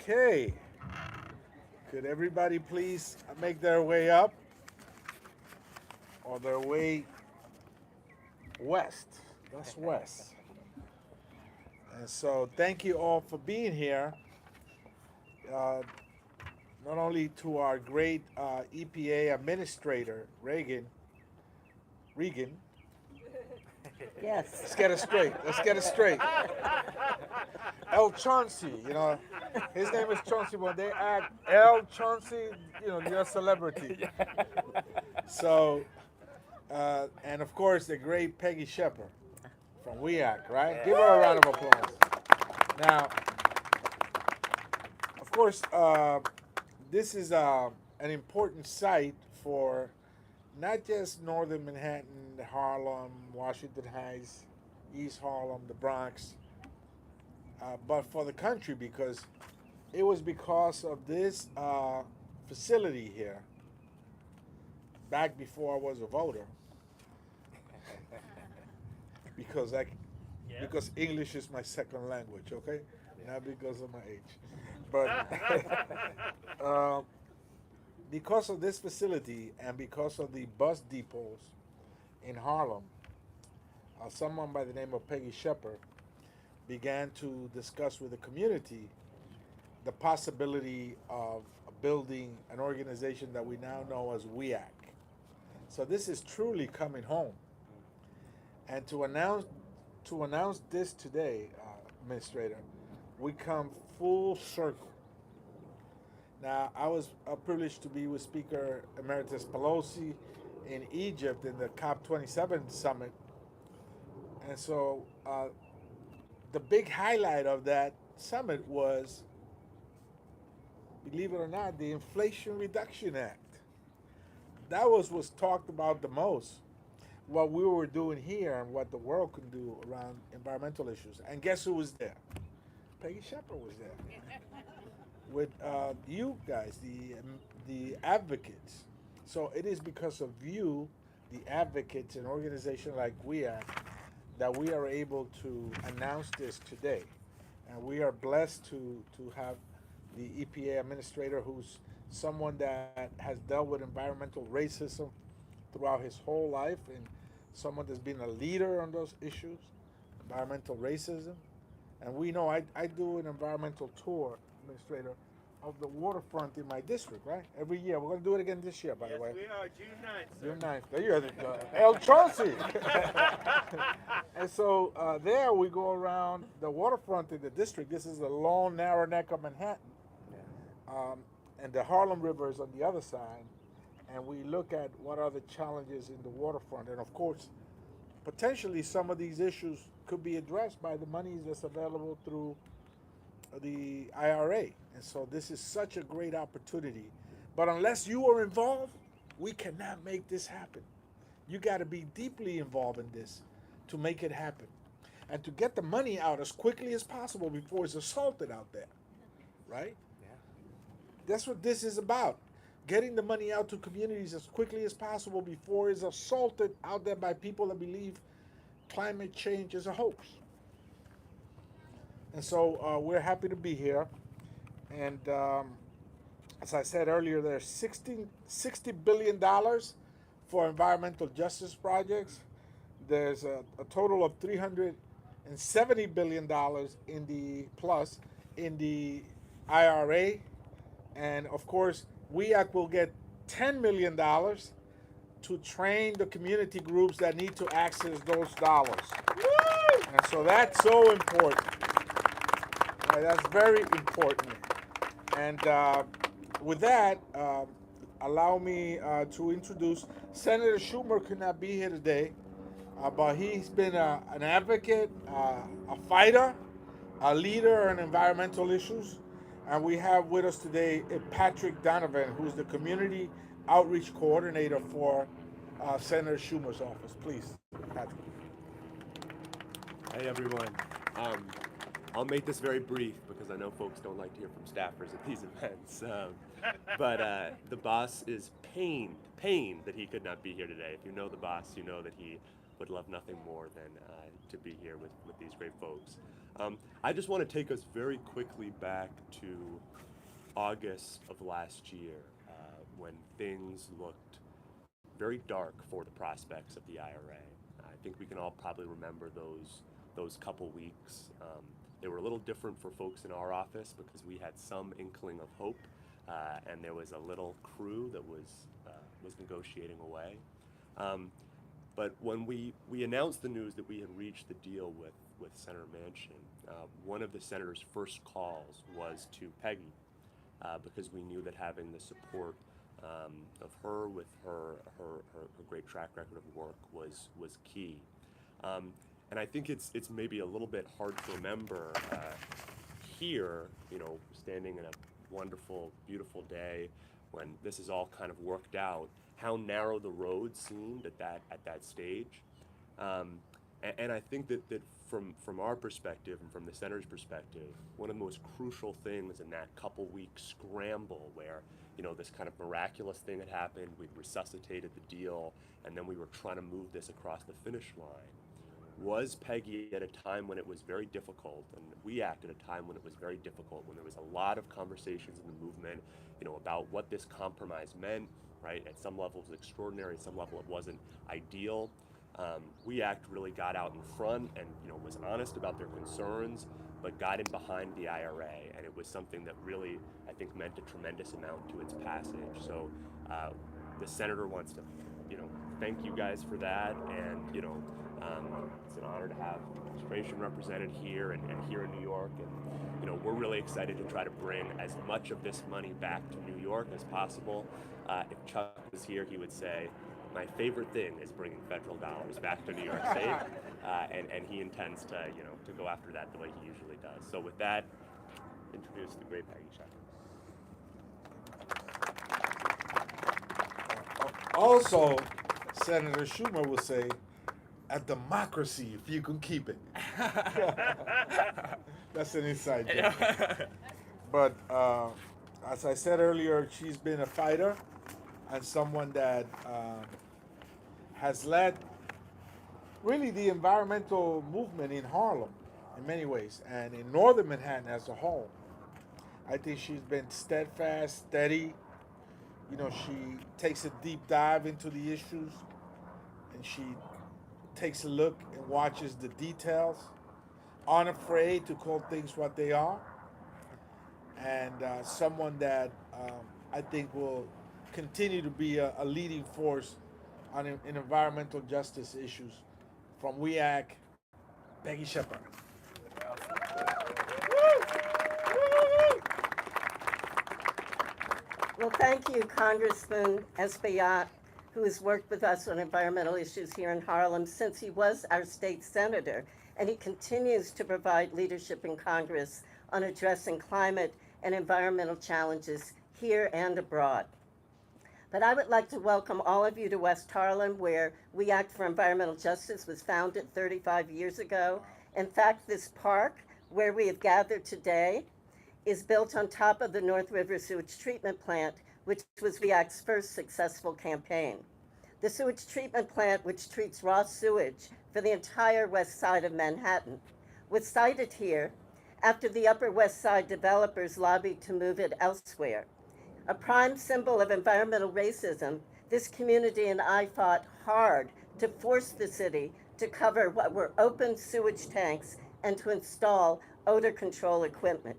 Okay. Could everybody please make their way up or their way west? That's west. And so, thank you all for being here. Uh, Not only to our great EPA administrator, Regan. Yes. Let's get it straight. Let's get it straight. El Chauncey, his name is Chauncey. When they act El Chauncey, you're a celebrity. So, and of course, the great Peggy Shepard from WEAC, right? Give her a round of applause. Now, of course, this is an important site for not just northern Manhattan, Harlem, Washington Heights, East Harlem, the Bronx, but for the country because it was because of this facility here back before I was a voter because because English is my second language, okay? Not because of my age, but because of this facility and because of the bus depots in Harlem, someone by the name of Peggy Shepard began to discuss with the community the possibility of building an organization that we now know as WEAC. So this is truly coming home. And to announce this today, Administrator, we come full circle. Now, I was privileged to be with Speaker Emeritus Pelosi in Egypt in the COP27 summit. And so the big highlight of that summit was, believe it or not, the Inflation Reduction Act. That was talked about the most. What we were doing here and what the world can do around environmental issues. And guess who was there? Peggy Shepard was there with you guys, the advocates. So it is because of you, the advocates, an organization like we are, that we are able to announce this today. And we are blessed to have the EPA administrator who's someone that has dealt with environmental racism throughout his whole life and someone that's been a leader on those issues, environmental racism. And we know I do an environmental tour, administrator, of the waterfront in my district, right? Every year. We're going to do it again this year, by the way. We are June 9th, sir. June 9th. There you are, El Chauncey. And so there we go around the waterfront in the district. This is the long, narrow neck of Manhattan. Um, and the Harlem River is on the other side. And we look at what are the challenges in the waterfront. And of course, potentially some of these issues could be addressed by the monies that's available through the IRA. And so this is such a great opportunity. But unless you are involved, we cannot make this happen. You got to be deeply involved in this to make it happen. And to get the money out as quickly as possible before it's assaulted out there. Right? That's what this is about. Getting the money out to communities as quickly as possible before it's assaulted out there by people that believe climate change is a hoax. And so we're happy to be here. And as I said earlier, there's $60 billion for environmental justice projects. There's a total of $370 billion in the plus in the IRA. And of course, WEAC will get $10 million to train the community groups that need to access those dollars. Woo! And so that's so important. Right, that's very important. And with that, allow me to introduce Senator Schumer. Could not be here today, but he's been an advocate, a fighter, a leader on environmental issues. And we have with us today Patrick Donovan, who's the Community Outreach Coordinator for Senator Schumer's office. Please, Patrick. Hey everyone. I'll make this very brief because I know folks don't like to hear from staffers at these events. But the boss is pained that he could not be here today. If you know the boss, you know that he would love nothing more than to be here with these great folks. I just want to take us very quickly back to August of last year, when things looked very dark for the prospects of the IRA. I think we can all probably remember those couple weeks. They were a little different for folks in our office because we had some inkling of hope, and there was a little crew that was negotiating away. But when we announced the news that we had reached the deal with Senator Manchin, one of the senator's first calls was to Peggy, because we knew that having the support of her with her great track record of work was key. And I think it's maybe a little bit hard to remember here, standing in a wonderful, beautiful day when this is all kind of worked out, how narrow the road seemed at that stage. And I think that from our perspective and from the senator's perspective, one of the most crucial things in that couple week scramble where, this kind of miraculous thing had happened, we'd resuscitated the deal, and then we were trying to move this across the finish line, was Peggy at a time when it was very difficult, and we acted at a time when it was very difficult, when there was a lot of conversations in the movement, about what this compromise meant, right? At some level it was extraordinary, at some level it wasn't ideal. WEACT really got out in front and was honest about their concerns, but got in behind the IRA, and it was something that really, I think, meant a tremendous amount to its passage. So the senator wants to, thank you guys for that, and it's an honor to have administration represented here and here in New York, and we're really excited to try to bring as much of this money back to New York as possible. If Chuck was here, he would say, my favorite thing is bringing federal dollars back to New York State, and he intends to go after that the way he usually does. So with that, introduce the great Peggy Schieffer. Also, Senator Schumer will say, a democracy if you can keep it. That's an inside joke. But as I said earlier, she's been a fighter and someone that has led really the environmental movement in Harlem in many ways and in northern Manhattan as a whole. I think she's been steadfast, steady. She takes a deep dive into the issues, and she takes a look and watches the details, unafraid to call things what they are, and someone that I think will continue to be a leading force in environmental justice issues. From WEAC, Peggy Schieffer. Well, thank you, Congressman Espaillat, who has worked with us on environmental issues here in Harlem since he was our state senator, and he continues to provide leadership in Congress on addressing climate and environmental challenges here and abroad. But I would like to welcome all of you to West Harlem, where WEACT for Environmental Justice was founded 35 years ago. In fact, this park, where we have gathered today, is built on top of the North River Sewage Treatment Plant, which was WEACT's first successful campaign. The sewage treatment plant, which treats raw sewage for the entire west side of Manhattan, was sited here after the Upper West Side developers lobbied to move it elsewhere. A prime symbol of environmental racism, this community and I fought hard to force the city to cover what were open sewage tanks and to install odor control equipment.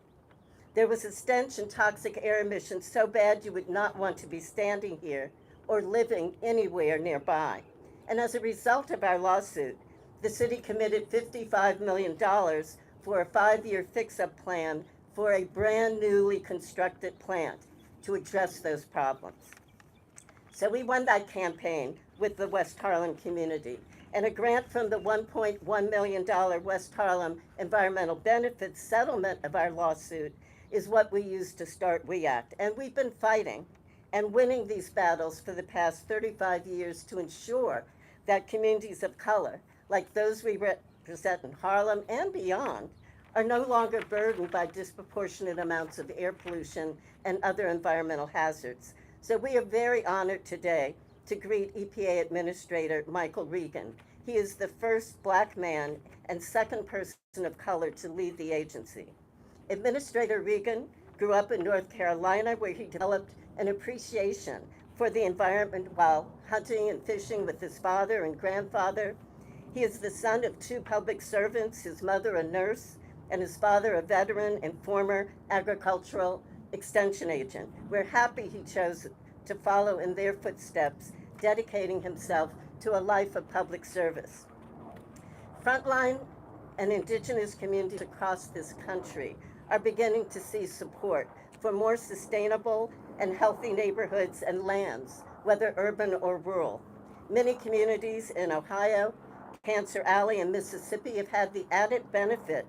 There was a stench and toxic air emissions so bad you would not want to be standing here or living anywhere nearby. And as a result of our lawsuit, the city committed $55 million for a 5-year fix-up plan for a brand newly constructed plant to address those problems. So we won that campaign with the West Harlem community, and a grant from the $1.1 million West Harlem Environmental Benefits settlement of our lawsuit is what we used to start WEACT. And we've been fighting and winning these battles for the past 35 years to ensure that communities of color, like those we represent in Harlem and beyond, are no longer burdened by disproportionate amounts of air pollution and other environmental hazards. So we are very honored today to greet EPA Administrator Michael Regan. He is the first Black man and second person of color to lead the agency. Administrator Regan grew up in North Carolina, where he developed an appreciation for the environment while hunting and fishing with his father and grandfather. He is the son of two public servants, his mother a nurse, and his father a veteran and former agricultural extension agent. We're happy he chose to follow in their footsteps, dedicating himself to a life of public service. Frontline and indigenous communities across this country are beginning to see support for more sustainable and healthy neighborhoods and lands, whether urban or rural. Many communities in Ohio, Cancer Alley, and Mississippi have had the added benefit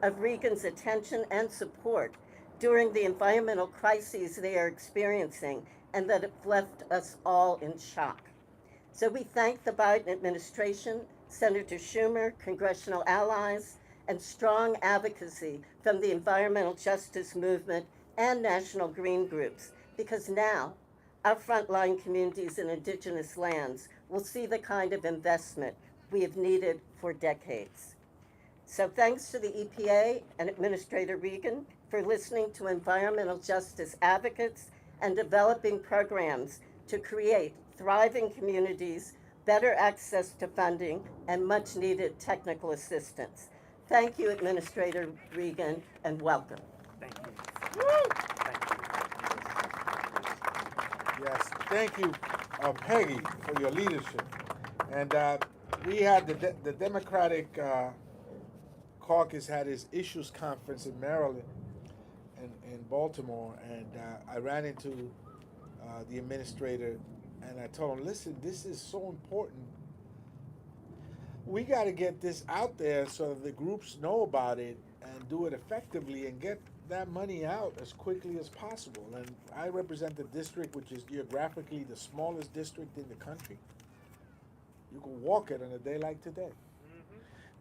of Regan's attention and support during the environmental crises they are experiencing, and that have left us all in shock. So we thank the Biden administration, Senator Schumer, congressional allies, and strong advocacy from the environmental justice movement and national green groups, because now our frontline communities in indigenous lands will see the kind of investment we have needed for decades. So thanks to the EPA and Administrator Regan for listening to environmental justice advocates and developing programs to create thriving communities, better access to funding, and much needed technical assistance. Thank you, Administrator Regan, and welcome. Thank you. Yes, thank you, Peggy, for your leadership. And we had the Democratic caucus had its issues conference in Maryland and in Baltimore, and I ran into the administrator, and I told him, listen, this is so important. We got to get this out there so that the groups know about it and do it effectively and get that money out as quickly as possible. And I represent the district, which is geographically the smallest district in the country. You can walk it on a day like today.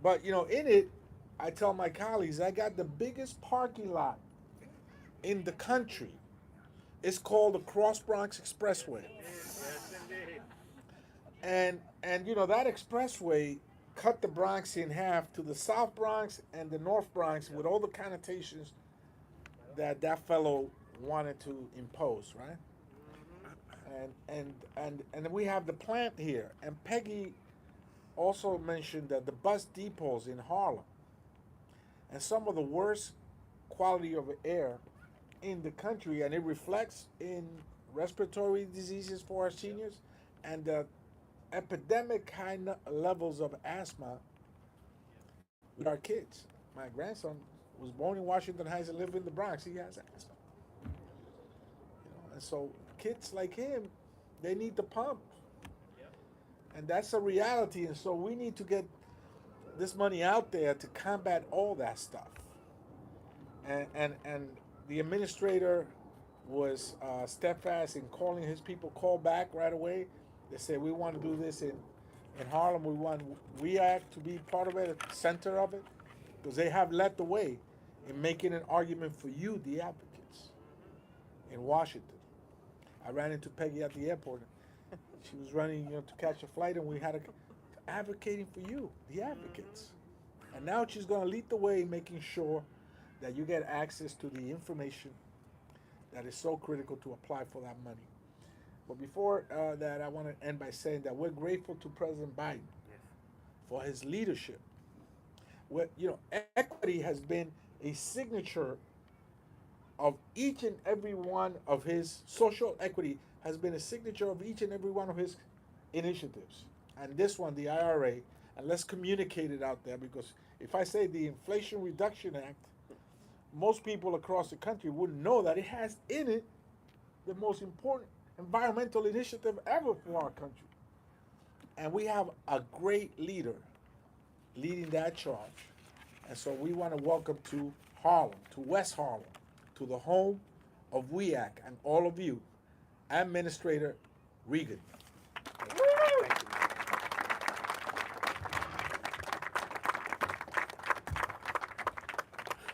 But, you know, in it, I tell my colleagues, I got the biggest parking lot in the country. It's called the Cross Bronx Expressway. And you know, that expressway cut the Bronx in half to the South Bronx and the North Bronx with all the connotations that that fellow wanted to impose, right? And we have the plant here. And Peggy also mentioned that the bus depots in Harlem and some of the worst quality of air in the country, and it reflects in respiratory diseases for our seniors and the epidemic high levels of asthma with our kids. My grandson was born in Washington Heights and lived in the Bronx. He has asthma. You know, and so kids like him, they need the pump. And that's a reality. And so we need to get this money out there to combat all that stuff. And the administrator was steadfast in calling his people, call back right away. They said, we want to do this in Harlem. We want WEAC to be part of it, at the center of it, because they have led the way in making an argument for you, the advocates, in Washington. I ran into Peggy at the airport. She was running, to catch a flight, and we had advocating for you, the advocates. And now she's going to lead the way, making sure that you get access to the information that is so critical to apply for that money. But before that, I want to end by saying that we're grateful to President Biden for his leadership. Equity has been a signature of each and every one of his social equity has been a signature of each and every one of his initiatives. And this one, the IRA, and let's communicate it out there, because if I say the Inflation Reduction Act, most people across the country wouldn't know that it has in it the most important environmental initiative ever for our country. And we have a great leader leading that charge. And so we want to welcome to Harlem, to West Harlem, to the home of WEAC and all of you, Administrator Regan.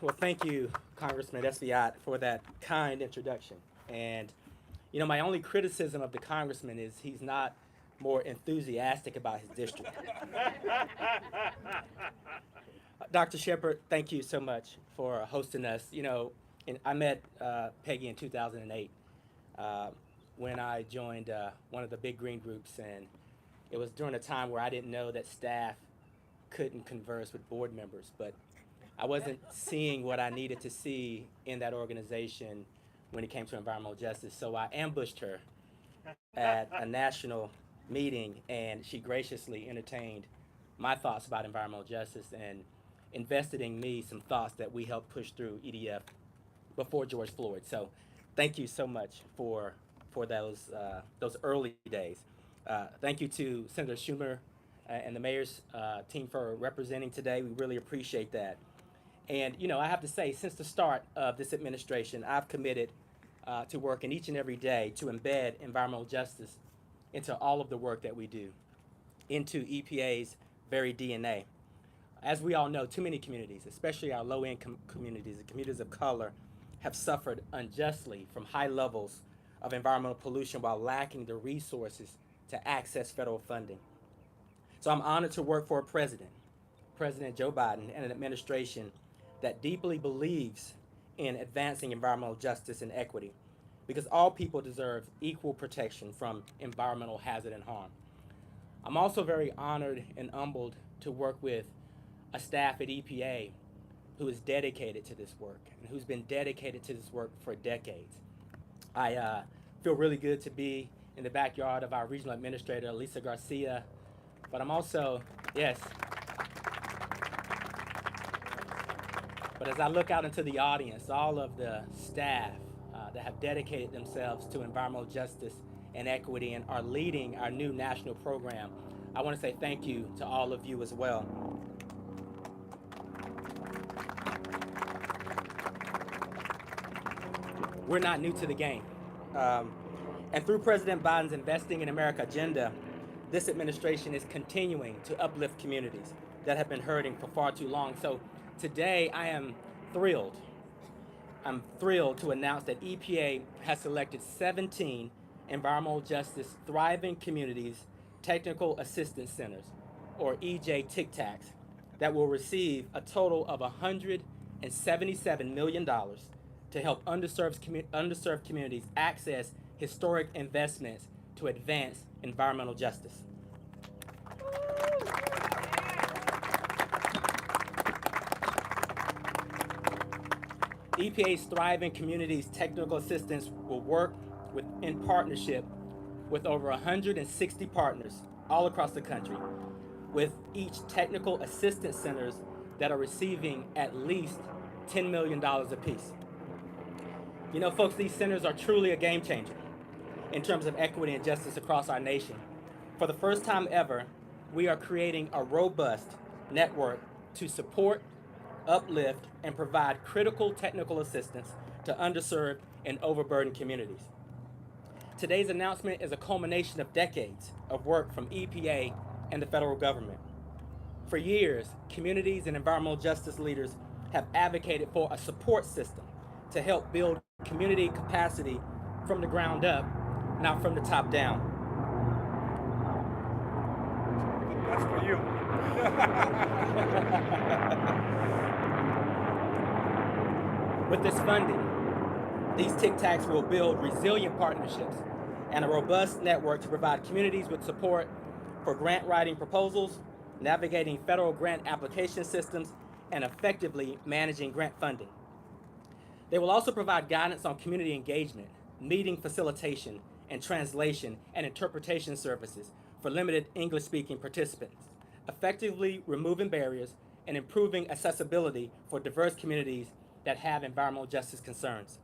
Well, thank you, Congressman Espaillat, for that kind introduction. And, my only criticism of the congressman is he's not more enthusiastic about his district. Dr. Shepherd, thank you so much for hosting us. I met Peggy in 2008 when I joined one of the big green groups, and it was during a time where I didn't know that staff couldn't converse with board members, but I wasn't seeing what I needed to see in that organization when it came to environmental justice. So I ambushed her at a national meeting, and she graciously entertained my thoughts about environmental justice and invested in me some thoughts that we helped push through EDF before George Floyd. So thank you so much for those early days. Thank you to Senator Schumer and the mayor's team for representing today. We really appreciate that. And you know, I have to say, since the start of this administration, I've committed to working each and every day to embed environmental justice into all of the work that we do, into EPA's very DNA. As we all know, too many communities, especially our low-income communities, the communities of color, have suffered unjustly from high levels of environmental pollution while lacking the resources to access federal funding. So I'm honored to work for a president, President Joe Biden, and an administration that deeply believes in advancing environmental justice and equity, because all people deserve equal protection from environmental hazard and harm. I'm also very honored and humbled to work with a staff at EPA who is dedicated to this work and who's been dedicated to this work for decades. I feel really good to be in the backyard of our regional administrator, Lisa Garcia, but I'm also, yes. But as I look out into the audience, all of the staff that have dedicated themselves to environmental justice and equity and are leading our new national program, I want to say thank you to all of you as well. We're not new to the game. And through President Biden's Investing in America agenda, this administration is continuing to uplift communities that have been hurting for far too long. So today I am thrilled. I'm thrilled to announce that EPA has selected 17 environmental justice thriving communities technical assistance centers, or EJ Tic Tacs, that will receive a total of $177 million to help underserved communities access historic investments to advance environmental justice. EPA's Thriving Communities Technical Assistance will work in partnership with over 160 partners all across the country, with each technical assistance centers that are receiving at least $10 million apiece. You know, folks, these centers are truly a game changer in terms of equity and justice across our nation. For the first time ever, we are creating a robust network to support, uplift, and provide critical technical assistance to underserved and overburdened communities. Today's announcement is a culmination of decades of work from EPA and the federal government. For years, communities and environmental justice leaders have advocated for a support system to help build community capacity from the ground up, not from the top down. That's for you. With this funding, these Tic Tacs will build resilient partnerships and a robust network to provide communities with support for grant writing proposals, navigating federal grant application systems, and effectively managing grant funding. They will also provide guidance on community engagement, meeting facilitation, and translation and interpretation services for limited English-speaking participants, effectively removing barriers and improving accessibility for diverse communities that have environmental justice concerns.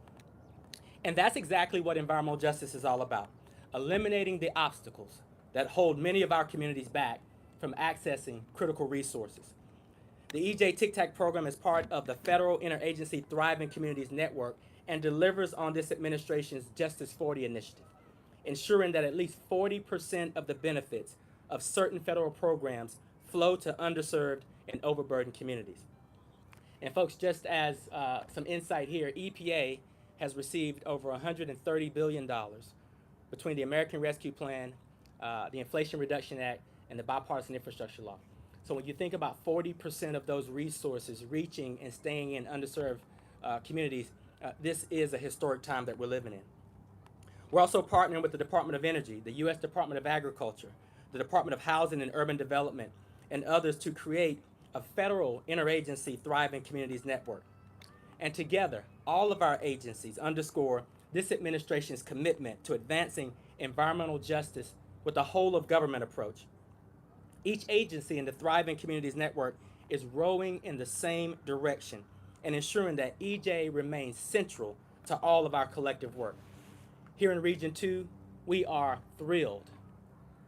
And that's exactly what environmental justice is all about: eliminating the obstacles that hold many of our communities back from accessing critical resources. The EJ Tic Tac program is part of the Federal Interagency Thriving Communities Network and delivers on this administration's Justice 40 initiative, ensuring that at least 40% of the benefits of certain federal programs flow to underserved and overburdened communities. And folks, just as some insight here, EPA has received over $130 billion between the American Rescue Plan, the Inflation Reduction Act, and the Bipartisan Infrastructure Law. So when you think about 40% of those resources reaching and staying in underserved communities, this is a historic time that we're living in. We're also partnering with the Department of Energy, the U.S. Department of Agriculture, the Department of Housing and Urban Development, and others to create a federal interagency Thriving Communities Network. And together, all of our agencies underscore this administration's commitment to advancing environmental justice with a whole of government approach. Each agency in the Thriving Communities Network is rowing in the same direction and ensuring that EJ remains central to all of our collective work. Here in Region 2, we are thrilled.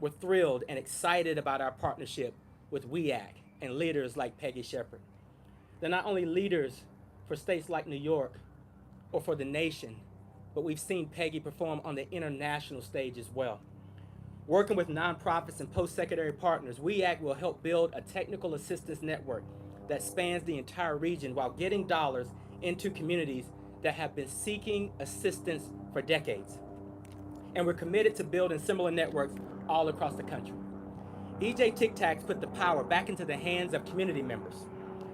We're thrilled and excited about our partnership with WEAC and leaders like Peggy Shepard. They're not only leaders for states like New York or for the nation, but we've seen Peggy perform on the international stage as well. Working with nonprofits and post-secondary partners, WEAC will help build a technical assistance network that spans the entire region while getting dollars into communities that have been seeking assistance for decades. And we're committed to building similar networks all across the country. EJ Tic Tacs put the power back into the hands of community members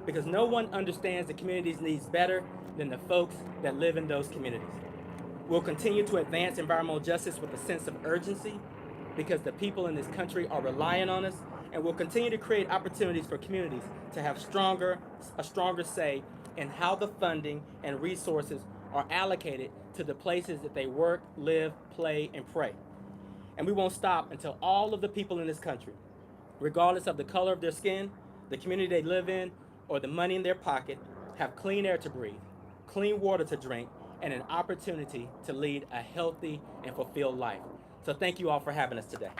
because no one understands the community's needs better than the folks that live in those communities. We'll continue to advance environmental justice with a sense of urgency because the people in this country are relying on us, and we'll continue to create opportunities for communities to have a stronger say in how the funding and resources are allocated to the places that they work, live, play, and pray. And we won't stop until all of the people in this country, regardless of the color of their skin, the community they live in, or the money in their pocket, have clean air to breathe, clean water to drink, and an opportunity to lead a healthy and fulfilled life. So thank you all for having us today.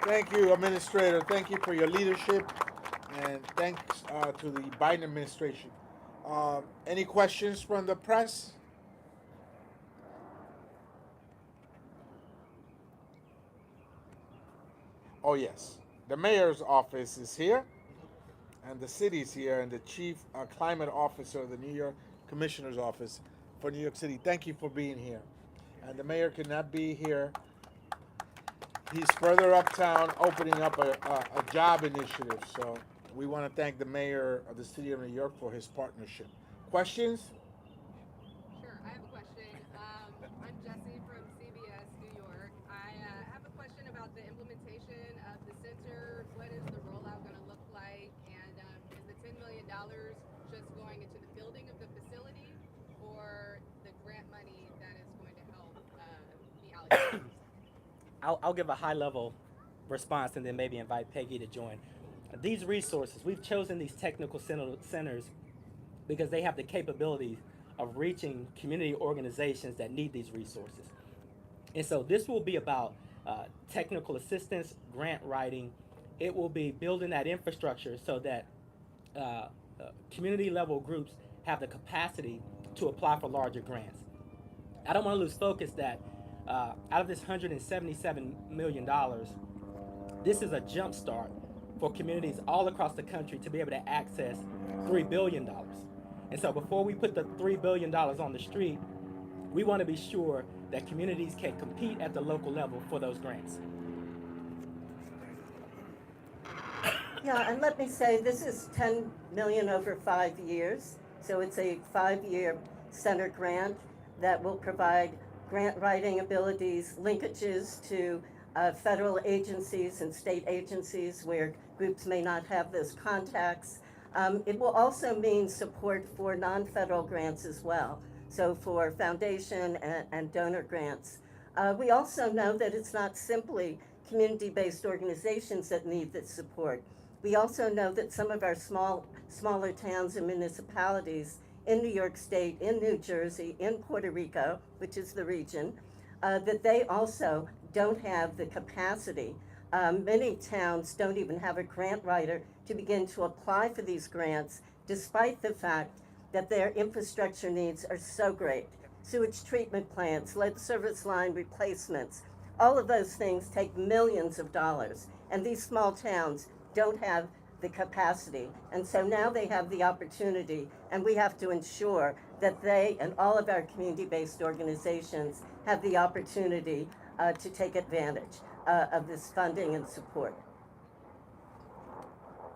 Thank you, Administrator. Thank you for your leadership, and thanks to the Biden administration. Any questions from the press? Oh, yes. The mayor's office is here, and the city's here, and the chief climate officer of the New York Commissioner's office for New York City. Thank you for being here. And the mayor could not be here. He's further uptown opening up a job initiative. So we want to thank the mayor of the city of New York for his partnership. Questions? Sure, I have a question. I'm Jessie from CBS New York. I have a question about the implementation of the center. What is the rollout going to look like? And is the $10 million just going into the building of the facility or the grant money that is going to help be allocated? I'll give a high-level response and then maybe invite Peggy to join. These resources, we've chosen these technical centers because they have the capabilities of reaching community organizations that need these resources. And so this will be about technical assistance, grant writing. It will be building that infrastructure so that community-level groups have the capacity to apply for larger grants. I don't want to lose focus that out of this $177 million, this is a jump start for communities all across the country to be able to access $3 billion. And so before we put the $3 billion on the street, we want to be sure that communities can compete at the local level for those grants. Yeah, and let me say, this is $10 million over 5 years. So it's a 5-year center grant that will provide grant writing abilities, linkages to federal agencies and state agencies where groups may not have those contacts. It will also mean support for non-federal grants as well, so for foundation and donor grants. We also know that it's not simply community-based organizations that need this support. We also know that some of our smaller towns and municipalities in New York State, in New Jersey, in Puerto Rico, which is the region, that they also don't have the capacity. Many towns don't even have a grant writer to begin to apply for these grants, despite the fact that their infrastructure needs are so great. Sewage treatment plants, lead service line replacements, all of those things take millions of dollars, and these small towns don't have the capacity. And so now they have the opportunity, and we have to ensure that they and all of our community-based organizations have the opportunity to take advantage of this funding and support.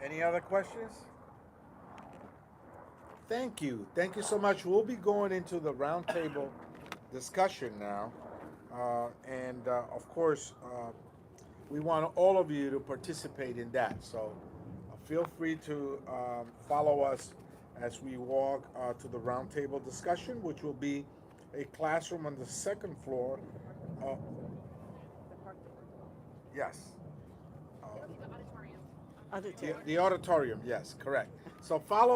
Any other questions? Thank you. Thank you so much. We'll be going into the roundtable discussion now. Of course, we want all of you to participate in that. So feel free to follow us as we walk to the roundtable discussion, which will be a classroom on the second floor. Uh, yes. Auditorium. The auditorium, yes, correct. So follow